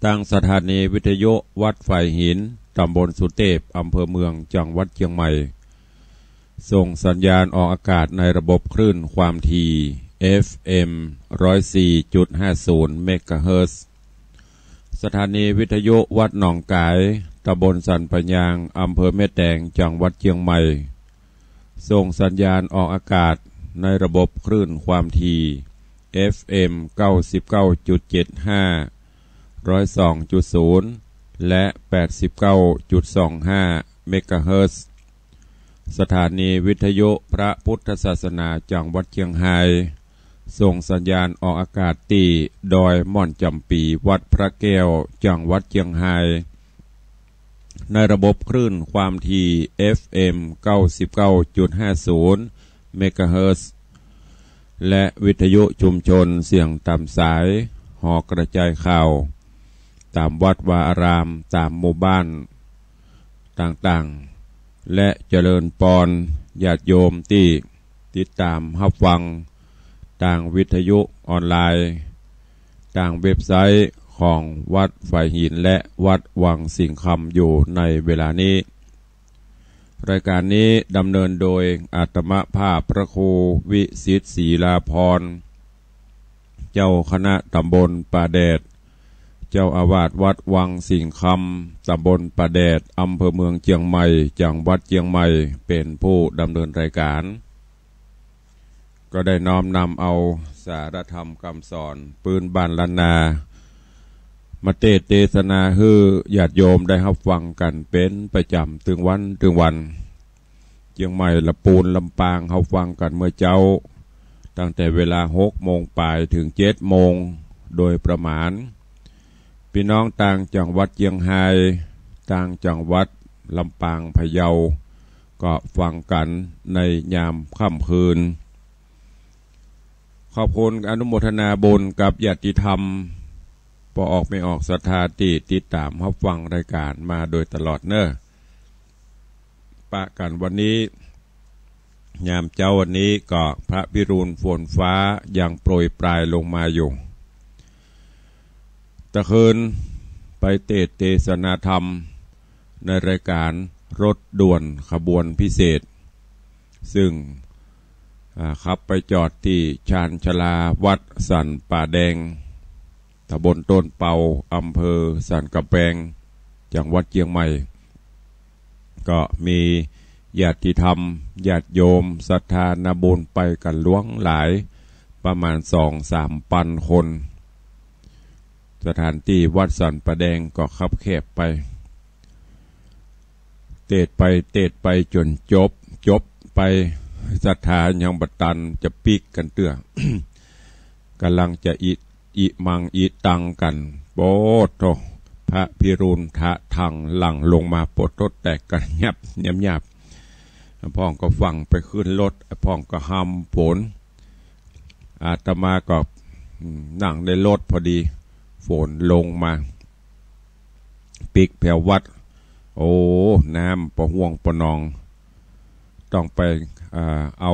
ตั้งสถานีวิทยุวัดฝ่ายหินตำบลสุเทพอำเภอเมืองจังหวัดเชียงใหม่ส่งสัญญาณออกอากาศในระบบคลื่นความถี่ FM 104.50 เมกะเฮิรตซ์ สถานีวิทยุวัดหนองกายตำบลสันปะยางอำเภอแม่แตงจังหวัดเชียงใหม่ส่งสัญญาณออกอากาศในระบบคลื่นความถี่ FM 99.75 102.0 และ 89.25 เมกะเฮิรตซ์ สถานีวิทยุพระพุทธศาสนาจังหวัดเชียงรายส่งสัญญาณออกอากาศตีดอยม่อนจำปีวัดพระแก้วจังหวัดเชียงรายในระบบคลื่นความถี่ FM 99.50 เมกะเฮิรตซ์ และวิทยุชุมชนเสียงตามสายหอกระจายข่าวตามวัดวาอารามตามหมู่บ้านต่างๆและเจริญปอนญาติโยมที่ติดตามรับฟังทางวิทยุออนไลน์ทางเว็บไซต์ของวัดฝ่ายหินและวัดวังสิงห์คำอยู่ในเวลานี้รายการนี้ดำเนินโดยอาตมภาพพระครูวิสิทธิ์ศรีลาภรณ์เจ้าคณะตำบลป่าแดดเจ้าอาวาสวัดวังสิงห์คำตำบลป่าแดดอำเภอเมืองเชียงใหม่จังหวัดเชียงใหม่เป็นผู้ดำเนินรายการก็ได้น้อมนำเอาสารธรรมคำสอนปืนบ้านล้านนามาเทศนาให้ญาติโยมได้รับฟังกันเป็นประจำถึงวันเชียงใหม่ละปูนลำปางรับฟังกันเมื่อเจ้าตั้งแต่เวลา 6 โมงปลายถึง 7 โมงโดยประมาณพี่น้องต่างจังหวัดเชียงรายต่างจังหวัดลำปางพะเยาก็ฟังกันในยามค่ำคืนขอบคุณอนุโมทนาบุญกับญาติธรรมพอออกไม่ออกศรัทธาที่ติดตามรับฟังรายการมาโดยตลอดเนอะปะกันวันนี้ยามเจ้าวันนี้ก็พระพิรุณฝนฟ้ายังโปรยปลายลงมาอยู่ตะคืนไปเทศนาธรรมในรายการรถด่วนขบวนพิเศษซึ่งขับไปจอดที่ชานชลาวัดสันป่าแดงตำบลต้นเปาอำเภอสันกำแพงจังหวัดเชียงใหม่ก็มีญาติธรรมญาติโยมศรัทธานาบุญไปกันล่วงหลายประมาณ 2-3 พันคนสถานที่วัดสันป่าแดงก็คับแคบไปเตดไปจนจบไปศรัทธายังบัตันจะปีกกันเตื้อ กำลังจะอิมังอิตังกันโปดโตพระพิรุณทะทังหลังลงมาปดรถแตกกันยับพ่องก็ฟังไปขึ้นรถพ่องก็ห้ำฝนอาตมาก็นั่งในรถพอดีฝนลงมาปิกแผ่ววัดโอ้น้ำปะห่วงปะนองต้องไปเอา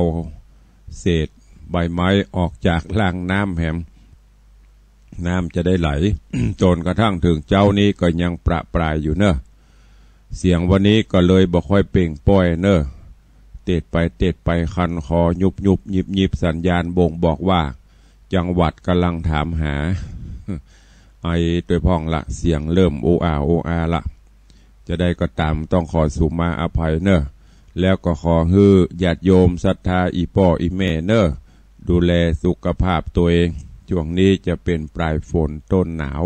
เศษใบไม้ออกจากล่างน้ำแหมน้ำจะได้ไหล จนกระทั่งถึงเจ้านี้ก็ยังประปรายอยู่เนอะเสียงวันนี้ก็เลยบ่ค่อยเป่งป้อยเนอะเตดไปคันคอยุบหยิบสัญญาณบ่งบอกว่าจังหวัดกำลังถามหา ไอ้ตัวพ่องละเสียงเริ่มโออาละจะได้ก็ตามต้องขอสุมาอภัยเนอะแล้วก็ขอให้ญาติโยมศรัทธาอีพ่ออีแม่เนอะดูแลสุขภาพตัวเองช่วงนี้จะเป็นปลายฝนต้นหนาว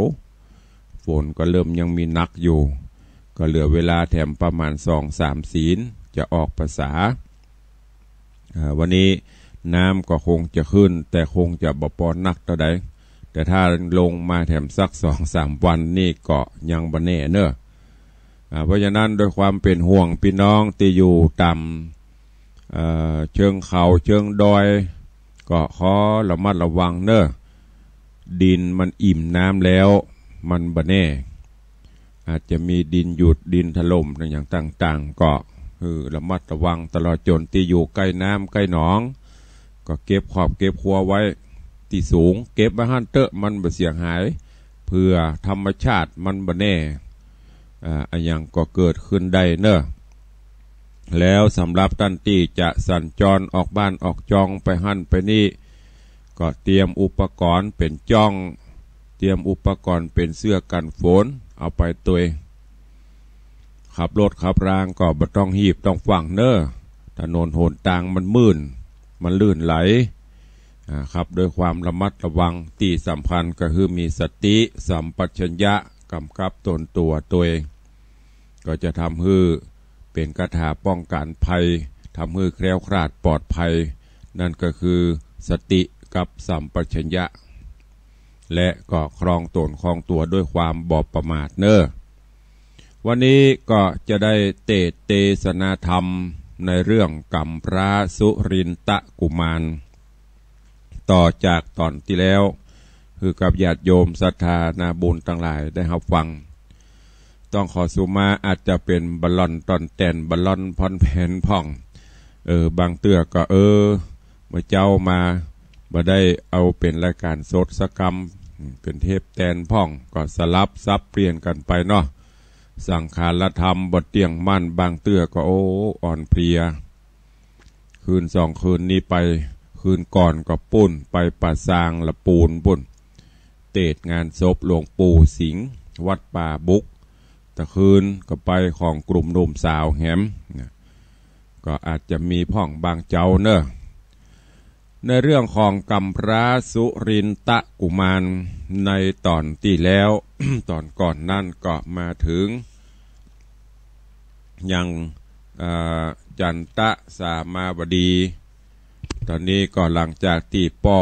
ฝนก็เริ่มยังมีนักอยู่ก็เหลือเวลาแถมประมาณ 2-3 ศีลจะออกภาษาวันนี้น้ำก็คงจะขึ้นแต่คงจะบ่ปอนนักเท่าใดแต่ถ้าลงมาแถมสัก 2-3 วันนี่ก็ยังบ่แน่เนอะเพราะฉะนั้นโดยความเป็นห่วงพี่น้องที่อยู่ต่ำเชิงเขาเชิงดอยก็ขอระมัดระวังเนอะดินมันอิ่มน้ำแล้วมันบ่แน่อาจจะมีดินหยุดดินถล่มอย่างต่างๆก็ระมัดระวังตลอดจนที่อยู่ใกล้น้ำใกล้หนองก็เก็บขอบเก็บครัวไว้ที่สูงเก็บไว้หั่นเตอะมันบ่เสียหาย เพื่อธรรมชาติมันบ่แน่อันยังก็เกิดขึ้นได้เนอะแล้วสำหรับท่านที่จะสัญจรออกบ้านออกจองไปหั่นไปนี่ก็เตรียมอุปกรณ์เป็นจ้องเตรียมอุปกรณ์เป็นเสื้อกันฝนเอาไปตัวขับรถขับรางก็บ่ต้องหีบต้องฝังเนอะถนนหนทางมันมืดมันลื่นไหลครับโดยความระมัดระวังที่สำคัญก็คือมีสติสัมปชัญญะกำกับตนตัวเองก็จะทำให้เป็นกระถาป้องกันภัยทำให้แคล้วคลาดปลอดภัยนั่นก็คือสติกับสัมปชัญญะและก็ครองตนครองตัวด้วยความบอบประมาทเนอะวันนี้ก็จะได้เทศนาธรรมในเรื่องกัมพระสุรินทกุมารต่อจากตอนที่แล้วคือกับญาติโยมศรัทธานาบุญทั้งหลายได้รับฟังต้องขอสุมาอาจจะเป็นบอลลอนตอนแตนบอลลอนพอนแผ่นพ่องบางเตือก็เมื่อเจ้ามาบ่ได้เอาเป็นรายการสดสกรรมเป็นเทปแตนพ่องก็สลับซับเปลี่ยนกันไปเนาะสังขารธรรมบทเตียงมั่นบางเตือก็อ่อนเพลียคืน2 คืนนี้ไปคืนก่อนก็ปุ้นไปป่าซางละปูนปุ้นเตดงานศพหลวงปู่สิงห์วัดป่าบุกตะคืนก็ไปของกลุ่มหนุ่มสาวแหมก็อาจจะมีพ่องบางเจ้าเนอะในเรื่องของกัมพระสุรินทกุมารในตอนที่แล้ว ตอนก่อนนั่นก็มาถึงยังจันตะสามาวดีตอนนี้ก็หลังจากที่ป่อ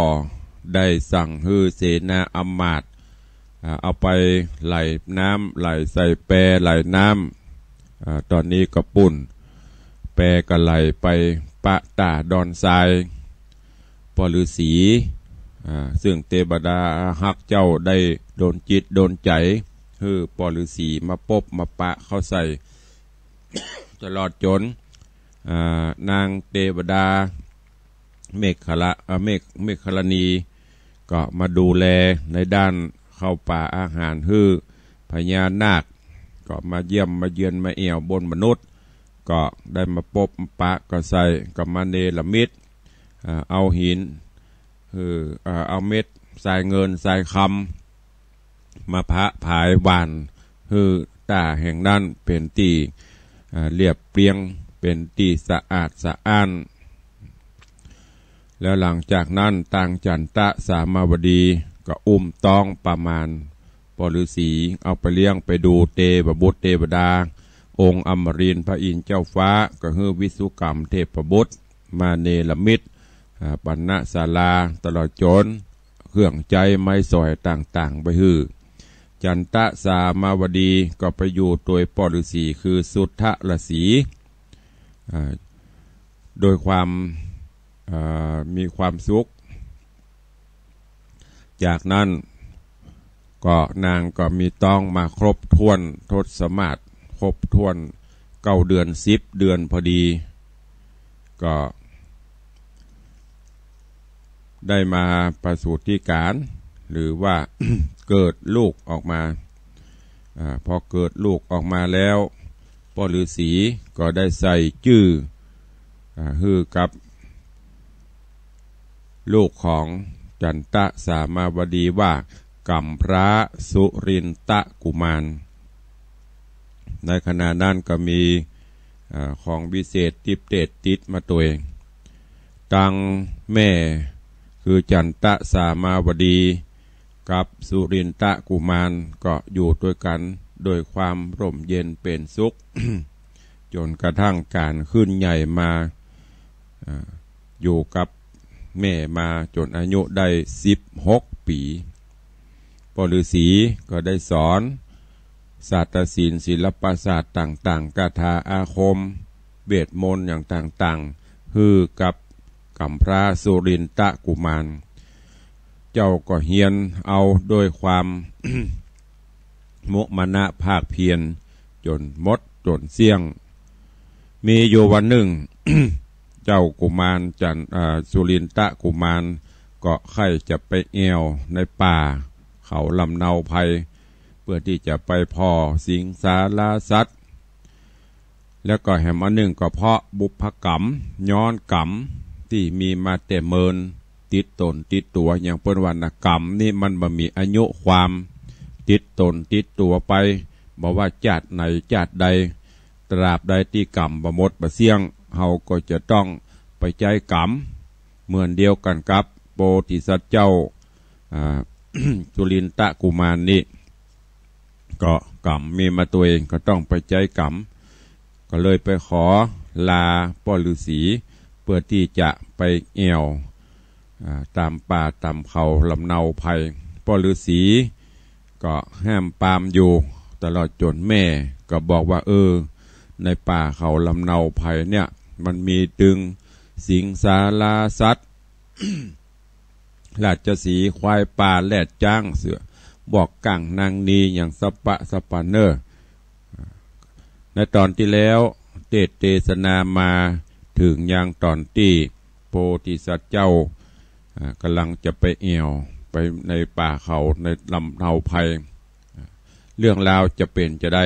ได้สั่งฮือเสนาอำมาตย์เอาไปไหลน้ำไหลใส่แปรไหลน้ำตอนนี้ก็ปุ่นแปรก็ไหลไปปะตาดอนทรายปฤาษีซึ่งเทวดาฮักเจ้าได้โดนจิตโดนใจคือปฤาษีมาปบมาปะเข้าใส่ ตลอดจนนางเทวดาเมฆคลณีก็มาดูแลในด้านเข้าป่าอาหารฮือพญานาคก็มาเยี่ยมมาเยือนมาเอี่ยวบนมนุษย์ก็ได้มาปบปะก็ใส่ก็มาเนรมิตเอาหินเอาเม็ดทรายเงินทรายคำมาพระผายหวานตาแห่งนั้นเป็นตีเรียบเรียงเป็นตีสะอาดสะอ้านแล้วหลังจากนั้นต่างจันตะสามาวดีก็อุ้มต้องประมาณปฤาษีเอาไปเลี้ยงไปดูเทพบุตรเทวดาองค์อมรินทร์พระอินทร์เจ้าฟ้าก็คือวิสุกรรมเทพบุตรมาเนรมิตปัณณศาลาตลอดจนเครื่องใจไม้สอยต่างๆไปฮือจันตะสามาวดีก็ไปอยู่โดยปฤาษีคือสุทธฤาษีโดยความมีความสุขจากนั้นก็นางก็มีต้องมาครบถ้วนทศมาศครบถ้วน9 เดือน10 เดือนพอดีก็ได้มาประสูติการหรือว่า เกิดลูกออกมาพอเกิดลูกออกมาแล้วปฤาษีก็ได้ใส่ชื่อฮือกับลูกของจันตะสามาวดีว่ากัมพระสุรินทกุมารในขณะนั้นก็มีของวิเศษติดมาตัวเองตังแม่คือจันตะสามาวดีกับสุรินทกุมารก็อยู่ด้วยกันโดยความร่มเย็นเป็นสุข จนกระทั่งการขึ้นใหญ่มาอยู่กับแม่มาจนอายุได้16 ปีปฤาษีก็ได้สอนศาสตรศิลป์ศิลปศาสตร์ต่างๆคาถาอาคมเวทมนต์อย่างต่างๆฮือกับกัมพระสุรินทกุมารเจ้าก็เฮียนเอาโดยความ มุมานะภาคเพียรจนมดจนเสี่ยงมีอยู่วันหนึ่ง เจ้ากุมารสุรินทกุมารก็ใครจะไปแอวในป่า เขาลำเนาภัยเพื่อที่จะไปพ่อสิงสาราสัตว์แล้วก็แหมอันหนึ่งก็เพราะบุพกรรมย้อนกรรมที่มีมาแต่เมินติดตนติดตัวอย่างเปิ้นวรรณกรรมนี่มันบ่มีอายุความติดตนติดตัวไปบอกว่าชาติไหนชาติใดตราบใดที่กรรมบ่หมดบ่เสี่ยงเฮาก็จะต้องไปใจกรรมเหมือนเดียวกันกับโพธิสัตว์เจ้าจุลินทะกุมารนี่ก็กรรมมีมาตัวเองก็ต้องไปใจกรรมก็เลยไปขอลาพ่อฤาษีเพื่อที่จะไปแอวตามป่าตามเขาลำเนาภัยพ่อฤาษีก็ห้ามปามอยู่ตลอดจนแม่ก็บอกว่าในป่าเขาลำเนาภัยเนี่ยมันมีดึงสิงสาราสัตว์ ราชสีห์ควายป่าแลดจ้างเสือบอกกังนางนีอย่างสปะสปาเนอร์ในตอนที่แล้วเทศนามาถึงอย่างตอนที่โพธิสัตว์เจ้ากำลังจะไปเอี่ยวไปในป่าเขาในลำเนาภัยเรื่องราวจะเป็นจะได้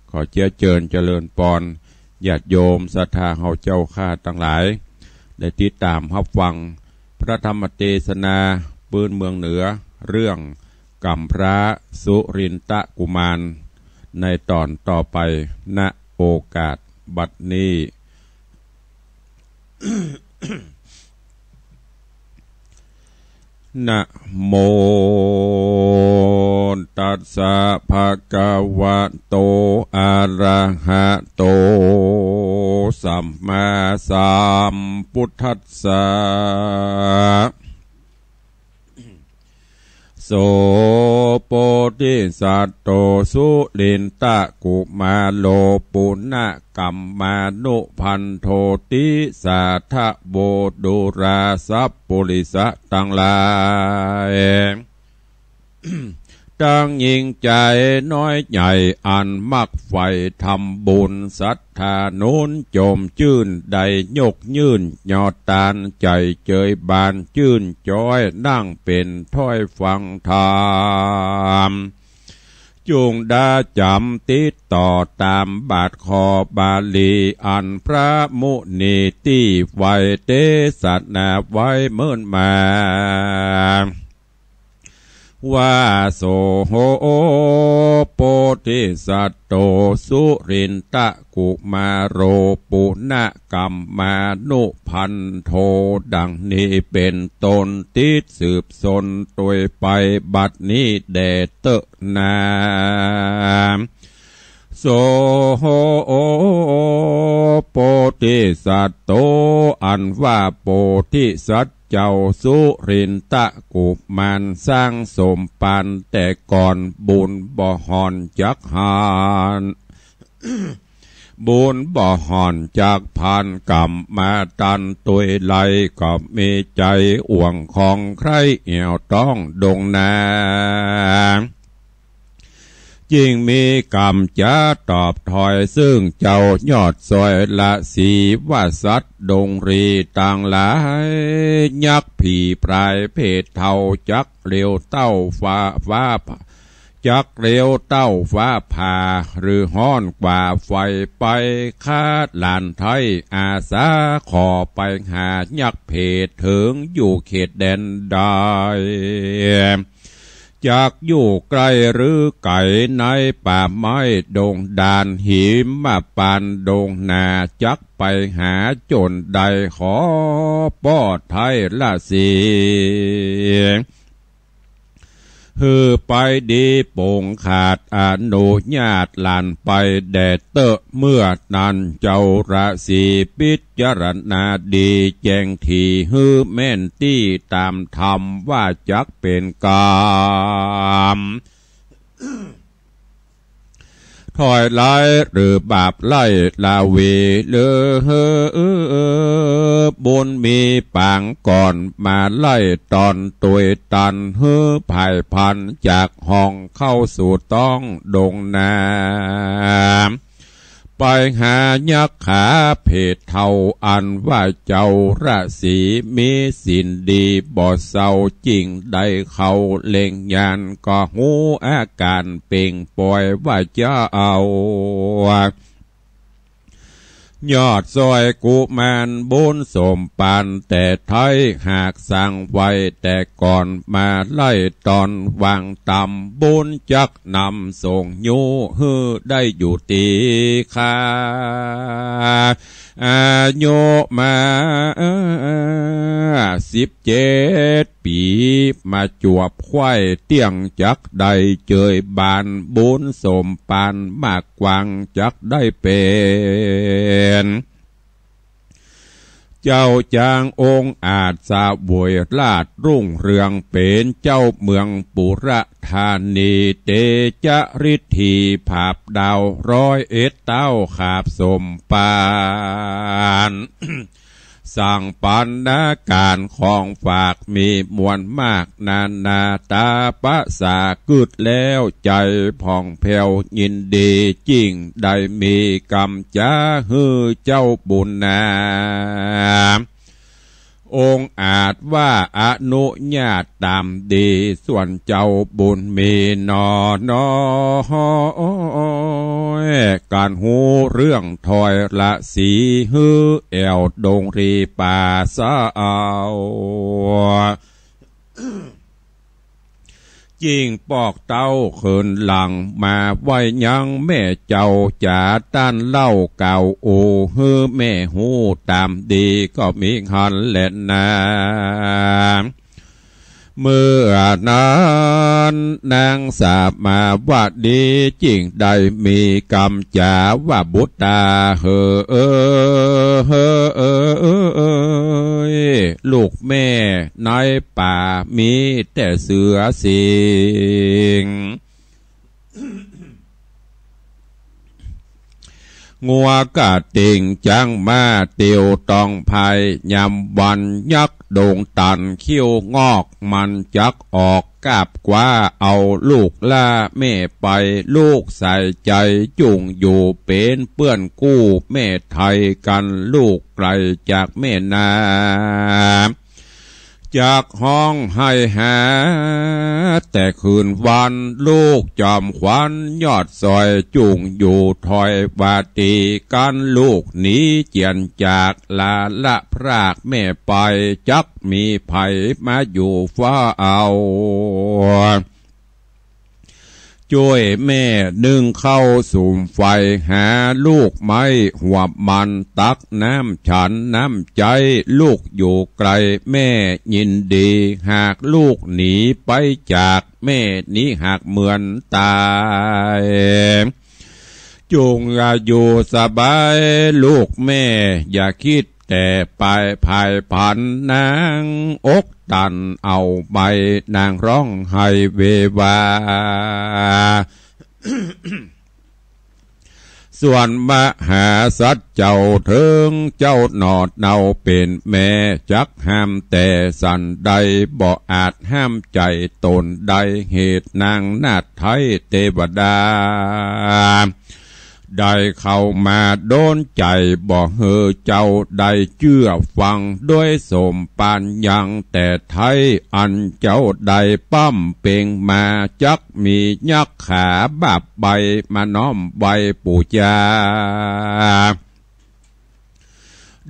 ขอเจริญปอนญาติโยมศรัทธาเฮาเจ้าข้าทั้งหลายได้ติดตามรับฟังพระธรรมเทศนาปืนเมืองเหนือเรื่องกำพระสุรินทะกุมารในตอนต่อไปณโอกาสบัดนี้ นะโมตัสสะภะคะวะโตอะระหะโตสัมมาสัมพุทธัสสะโสโพธิสัตว์โตสุรินทะกุมารโลปุณะกัมมานุพันโทติสาทะโบดุราสัพปุริสะตังหลายตั้งยิ่งใจน้อยใหญ่อันมักไฟทำบุญศรัทธานุนโจมชื่นใดยกยื่นยอดตานใจเจยบานชื่นจ้อยนั่งเป็นถ้อยฟังธรรมจุงดาจำติดต่อตามบาทคอบาลีอันพระมุนีที่ไว้เตสัตนาไว้เมื่อมาว่าโสโหโพธิสัตโตสุรินทะกุมาโรปุณะกัมมานุพันโทดังนี้เป็นตนติดสืบสนตัวไปบัดนี้แด่เตนาโสโหโพธิสัตโตอันว่าโพธิสัตเจ้าสุรินทะกุมารสร้างสมปานแต่ก่อนบุญบ่หอนจักหานบุญบ่หอนจากผ่านกรรมมาตันตุยไหลก็มีใจอ่วงของใครเอี่ยวต้องดงนายิ่งมีกรรมจะตอบถอยซึ่งเจ้ายอดซอยละสีว่าสัตว์ดงรีต่างหลายยักษ์ผีพรายเพศเท่าจักเรียวเต้าฟ้าจักเรียวเต้าฟ้าผ่าหรือห้อนกว่าไฟไปคาดลานไทยอาสาขอไปหายักษ์เพศถึงอยู่เขตแดนได้จากอยู่ไกลหรือไก่ในป่าไม้ดงดานหิมมาปานดงนาจักไปหาจนใดขอป้อไทยละสีฮือไปดีโป่งขาดอนุญาตหลานไปแดดเตอะเมื่อนั้นเจ้าราศีพิจารณาดีแจงทีฮือแม่นตี้ตามธรรมว่าจักเป็นกามถอยไล่หรือบาปไล่ลาเวเลบุญมีปางก่อนมาไล่ตอนตุยตันภายพันจากห้องเข้าสู่ต้องดงนา ไปหายักษ์ขาเพศเท่าอันว่าเจ้าราศีมีสินดีบ่เศร้าจริงได้เขาเล่งยานก็หูอาการเป่งปล่อยว่าจะเอายอดซอยกุมารบุญสมปานแต่ไทยหากสั่งไว้แต่ก่อนมาไล่ตอนวางต่ำบุญจักนำส่งยูฮือได้อยู่ตีคาอายุมา17 ปีมาจวบควายเตียงจักได้เจยบานบุญสมปานมากกวางจักได้เป็นเจ้าจางองค์อาจสาบวยราชรุ่งเรืองเป็นเจ้าเมืองปุระธานีเตจริธีภาพดาว101เต้าขาบสมปานสั่งปันนาการของฝากมีมวลมากนานาตาปะสากึดแล้วใจผ่องแผ้วยินดีจริงได้มีกรรมจ้าฮือเจ้าบุญนาองค์อาจว่าอนุญาตตามดีส่วนเจ้าบุญมีนอการหูเรื่องถอยละสีฮือแอวดงรีป่าสาวจิงปอกเต้าเขินหลังมาไว้ยังแม่เจ้าจ่าต้านเล่าเก่าโอฮือแม่หูตามดีก็มีหันแหละนาเมื่อนั้นนางสาบมาว่าดีจริงได้มีกรรมจ่าว่าบุตรลูกแม่ในป่ามีแต่เสือสิงงัวกะติ่งจังมาเตียวตองภัยยำวันยักโด่งตันคิ้วงอกมันจักออกกาบกว่าเอาลูกล่าแม่ไปลูกใส่ใจจุ่งอยู่เป็นเปื้อนกู้แม่ไทยกันลูกไกลจากแม่นาจากห้องให้หาแต่คืนวันลูกจอมขวัญยอดซอยจุงอยู่ถอยวาตีกันลูกหนีเจียนจากลาละพรากแม่ไปจักมีไผมาอยู่ฟ้าเอาช่วยแม่นึ่งเข้าสุ่มไฟหาลูกไม้หัวมันตักน้ำฉันน้ำใจลูกอยู่ไกลแม่ยินดีหากลูกหนีไปจากแม่นี้หากเหมือนตายจงอยู่สบายลูกแม่อย่าคิดแต่ไปภายผันนางอกตันเอาใบนางร้องไห้เววา ส่วนมหาสัตว์เจ้าเถิงเจ้าหนอดเนาเป็นแม่จักห้ามแต่สันใดบ่อาจห้ามใจตนใดเหตุนางนาฏไทยเทวดาได้เข้ามาโดนใจบ่เฮอเจ้าได้เชื่อฟังด้วยสมปานยังแต่ไทยอันเจ้าได้ปั้มเป่งมาจักมียักษ์ขาบาบใบมาน้อมใบปู่จา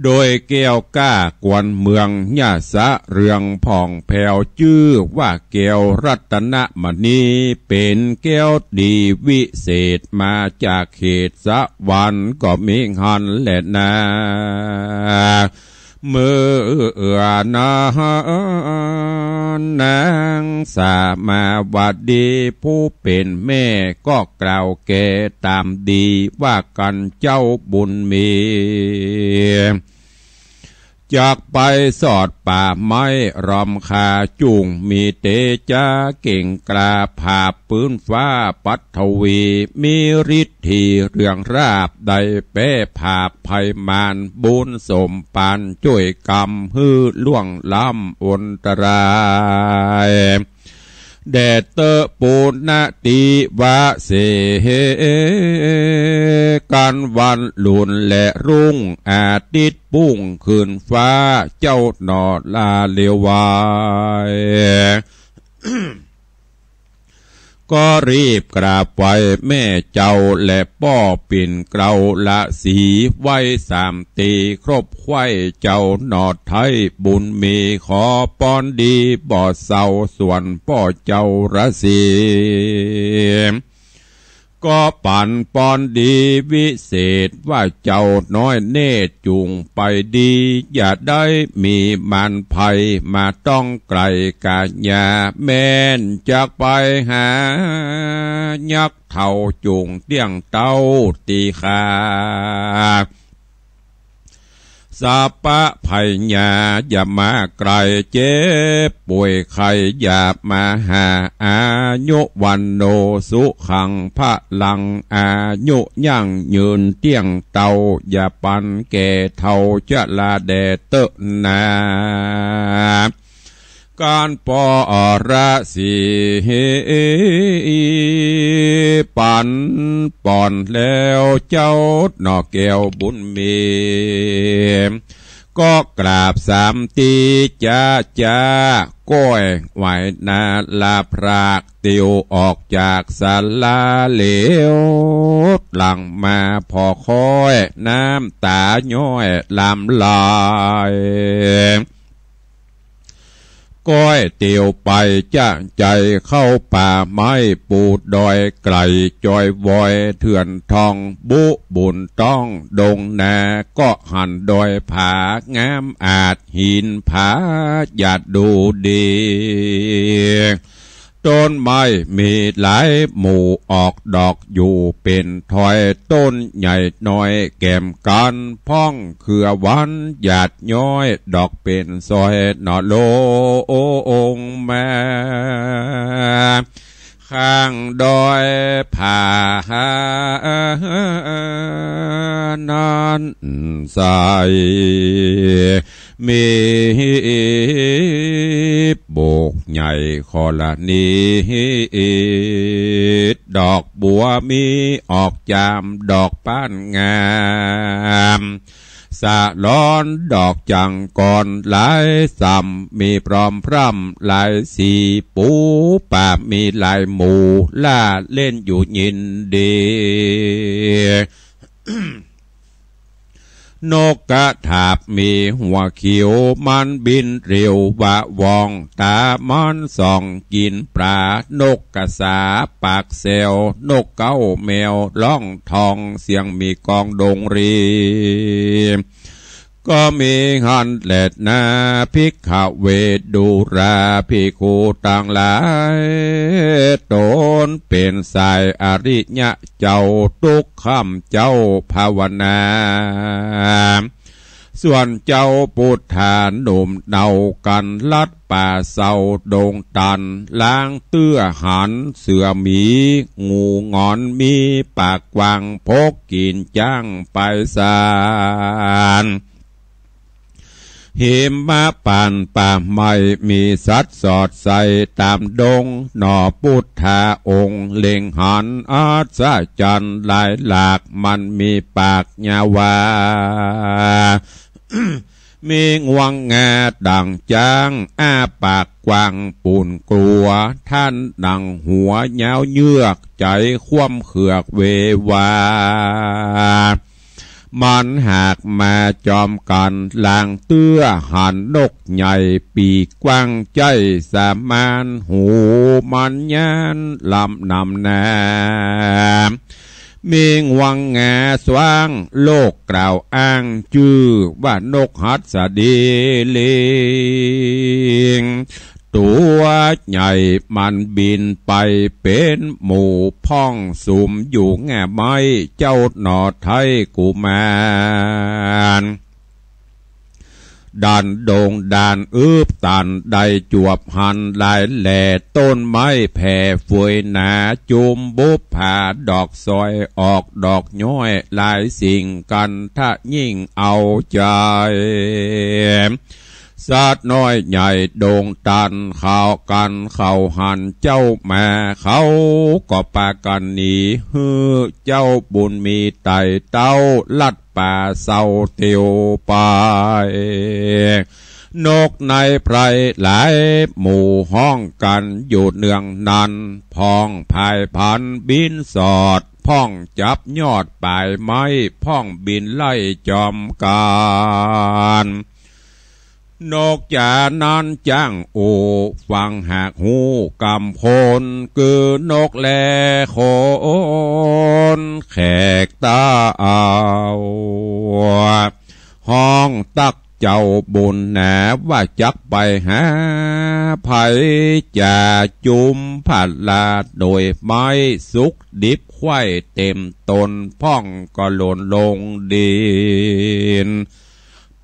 โดยแก้วก้ากวนเมืองญาสะเรืองผ่องแผ่วชื่อว่าแก้วรัตนมณีเป็นแก้วดีวิเศษมาจากเขตสะวันก็มีหันแหละนาเมื่อนางสามาวัดดีผู้เป็นแม่ก็กล่าวแก่ตามดีว่ากันเจ้าบุญมีจากไปสอดป่าไม้รอมคาจุงมีเตจาเก่งกล้าผ่าปืนฟ้าปัทวีมีฤทธิ์เรื่องราบได้เป้ผ่าภัยมานบุญสมปานช่วยกรรมฮือล่วงล้ำอนตรายแดดเตอปูนาติวะเส กันวันลุนและรุ่งอาทิตย์ปุ้งคืนฟ้าเจ้าหนอลาเลวาย ก็รีบกราบไหว้แม่เจ้าและป้อปิ่นเกลาละสีไว้3 ตีครบไข่เจ้าหนอไทยบุญมีขอป้อนดีบ่อเศร้าส่วนป้อเจ้าระสีก็ปั่นปอนดีวิเศษว่าเจ้าน้อยเนตรจุงไปดีอย่าได้มีมันภัยมาต้องไกลกาญาแม่นจากไปหายักษ์เท่าจุงเตี้ยงเต้าตีขาสาปะภัยญาอย่ามาไกลเจ็บป่วยไข้อย่ามาหาอายุวันโนสุขังพระลังอายุยั่งยืนเตี้ยงเต้าอย่าปันแก่เท่าจะลาแดเตนาการปอระสีปันป่อนแล้วเจ้าหนอแก้วบุญมีก็กราบ3 ตีจ้าก้อยไหวนาลาพรากติวออกจากศาลาเหลวหลังมาพอคอยน้ำตาย้อยลำลายก้อยเตียวไปจ้าใจเข้าป่าไม้ปูดดอยไกลจอยวอยเถื่อนทองบุบุญต้องดงนาก็หันดอยผางามอาจหินผาหยาดดูดีต้นไม้มีหลายหมู่ออกดอกอยู่เป็นถอยต้นใหญ่น้อยแก้มกันพ้องเขือวันหยาดย้อยดอกเป็นซอยหนอโลองแม่ข้างดอยผานั้นใสมีโบกใหญ่คอละนีดอกบัวมีออกจามดอกป้านงามสะล้อนดอกจังก่อนหลายซ้ำมีพร้อมพร่ำหลายสีปูป่ามีหลายหมู่ล่าเล่นอยู่ยินดี นกกระถาบมีหัวเขียวมันบินเร็ววะวองตามันส่องกินปลานกกระสาปากเซลนกเก้าแมวร้องทองเสียงมีกองดงรีก็มีหันแหลดนาภิกขเวทดูราภิกขุต่างหลายตนเป็นสายอริยะเจ้าทุกคำเจ้าภาวนาส่วนเจ้าพุทธาหนุ่มเนากันลัดป่าเศร้าดงตันล้างเตื้อหันเสือหมีงูงอนมีปากกวางพกกินจ้างไปสารหิมะปานป่าไม่มีสัตว์สอดใส่ตามดงหน่อพุทธาองค์เล็งหันอาศจันหลายหลากมันมีปากยาวา มีงวงงาดังจางอ้าปากกว้างปูนกลัวท่านดังหัวยาวเยือกใจคว่ำเขือกเววามันหากมาจอมกันลางเตื้อหันนกใหญ่ปีกว้างใจสามานหูมันยานลำนำนามีงวังงาสว่างโลกกล่าวอ้างชื่อว่านกหัดสดีลิงตัวใหญ่มันบินไปเป็นหมู่พ้องสุมอยู่แง่ไม้เจ้าหนอไทยกุมารดันโด่งดานตันได้จวบหันลายแหล่ต้นไม้แผ่ฝวยหนาจุมบุบผ่าดอกซอยออกดอกย้อยลายสิ่งกันถ้ายิ่งเอาใจ สัตว์น้อยใหญ่โด่งตันข่าวกันเข้าหันเจ้าแม่เขาก็ปากันหนีฮือเจ้าบุญมีไต่เต้าลัดป่าเศร้าเตียวไปนกในไพรหลายหมู่ห้องกันอยู่เนืองนันพ้องพายพันบินสอดพ้องจับยอดปลายไม้พ้องบินไล่จอมการนกจานันจ้างโอฟังหากหูกำพลคือนกแลโคนแขกตาเอาห้องตักเจ้าบุญแหนว่าจักไปหาไผจะจุมผัดลาโดยไม้สุกดิบไข่เต็มตนพ่องก็หล่นลงดิน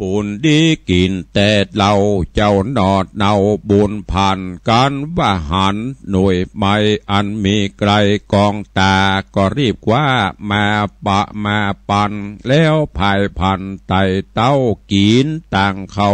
ปูนดีกินแต่เราเจ้าหนอดเนาบุญผ่านกันว่าหันหน่วยไม้อันมีไกลกองตาก็รีบว่ามาปะมาปันแล้วภายพันไต่เต้ากินต่างเขา